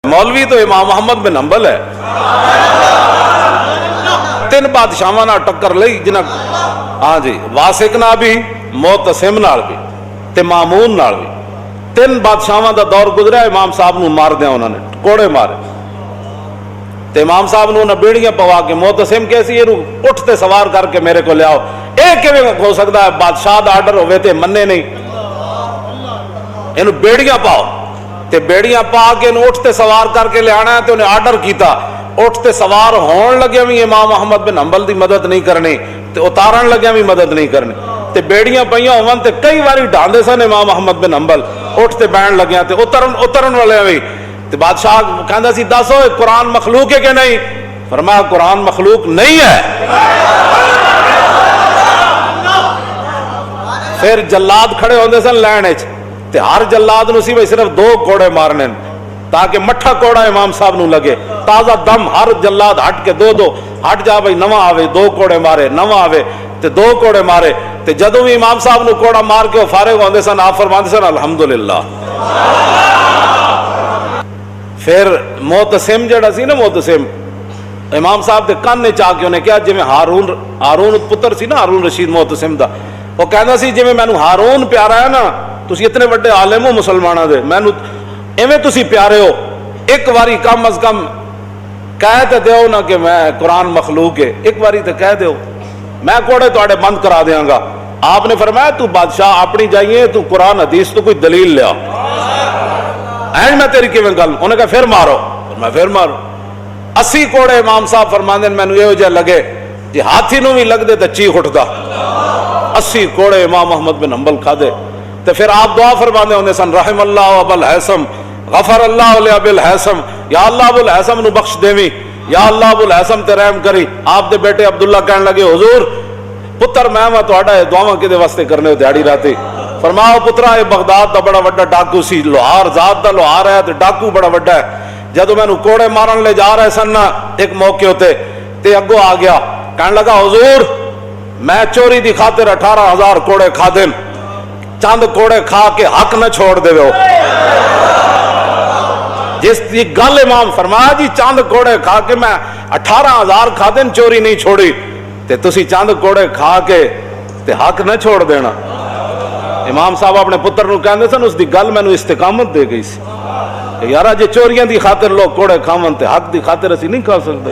मौलवी तो इमाम मोहम्मद बिन हंबल है। तीन बादशाहां नाल टक्कर लई जिन्हां, हाँ जी, वासिक नाल भी, मोतसिम नाल भी ते मामून नाल भी। तीन बादशाहां दा दौर गुजरिया, इमाम साहब नूं मारदियां उन्होंने कोड़े मारे ते इमाम साहब नूं उन्हें बेड़ियां पवा के मोतसिम कैसी इहनूं उठ ते सवार करके मेरे को लियाओ। यह किवें हो सकता है? बादशाह दा आर्डर होवे ते मन्ने नहीं, इहनूं बेड़ियां पाओ ते बेड़ियां पा के उठ ते सवार करके लियाना है। तो उन्हें आर्डर किया, उठ ते सवार होण लग्या भी इमाम अहमद बिन हंबल की मदद नहीं करनी ते उतारन लग्या भी मदद नहीं करनी ते बेड़ियां पईयां होवन ते कई बारी ढांदे सन इमाम अहमद बिन हंबल, उठ ते बैण लग्या ते उतरन वाले भी ते बादशाह कहंदा सी दसो कुरान मखलूक है कि नहीं? फरमाया कुरान मखलूक नहीं है। फिर जल्लाद खड़े होंदे सन लैन ते हर जल्लाद नूं सी भाई सिर्फ दो कोड़े मारने ताकि मठा कोड़ा इमाम साहब नूं लगे, ताजा दम। हर जल्लाद हट के दो दो हट जा भाई, नवा आवे दो कोड़े मारे, नवा आवे ते दो कोड़े मारे ते जदों भी इमाम साहब नूं कोड़ा मार के फारिग होंदे सन, आप फरमांदे सन अल्हम्दुलिल्लाह। फिर मोतसिम जड़ा सी ना, मोतसिम इमाम साहब के कान च आके उन्हें कहा, जिवें हारून पुत्र सी ना, हारून रशीद मोतसिम दा, वो कहता सी जिवें मैनू हारून प्यारा है ना, तुसी इतने बड़े आलिम हो मुसलमानों दे, मैनू इवें तुसी प्यारे हो, एक बारी कम अज कम कह तो दो ना कि मैं कुरान मखलूक है, एक बारी तो कह दो, मैं कोड़े तुहाडे बंद करा देंगा। आपने फरमाया तू बादशाह अपनी जाइए, तू कुरान हदीस तो कोई दलील लिया, ऐन मैं तेरी किवें गल। उन्हें कहा फिर मारो, मैं फिर मारो। 80 कोड़े इमाम साहब फरमांदे मैनू इहो जिहा लगे जे हाथी नूं भी लगदे तो चीख उठदा। 80 कोड़े इमाम अहमद बिन हंबल खादे तो फिर आप दुआ फरमाते होंगे सन, रहमल्लाहु अबुल हैसम गफर अल्लाह अबुल हैसम, या अल्लाह अबुल हैसम नूं बख्श देवी, या अल्लाह अबुल हैसम ते रहम करी। आप दे बेटे अब्दुल्ला कहन लगे, हुजूर पुत्र मैं वा तुहाडा दुआवां किदे वास्ते करने हो दिहाड़ी राती? फरमाओ पुत्रा ये बगदाद दा बड़ा वड्डा डाकू सी, लोहार जात दा लोहार है ते डाकू बड़ा वड्डा है। जदों मैनू कोड़े मारन ले जा रहे सन ना एक मौके उत्ते ते अगों आ गया, कहन लगा हुजूर मैं चोरी दी खातिर 18,000 कोड़े खादे, चंद कोड़े खा के हक न छोड़ देवो। जिसकी गल इमाम फरमाया जी चंद कोड़े खा के मैं 18,000 खादे, चोरी नहीं छोड़ी ते तुसी चंद कोड़े खा के ते हक न छोड़ देना। इमाम साहब अपने पुत्र नूं कहंदे सन, उसकी गल मैनू इस्तिकामत दे गई सी यार, जे चोरियां दी खातिर लोग कोड़े खावन ते हक दी खातिर असीं नहीं खा सकते।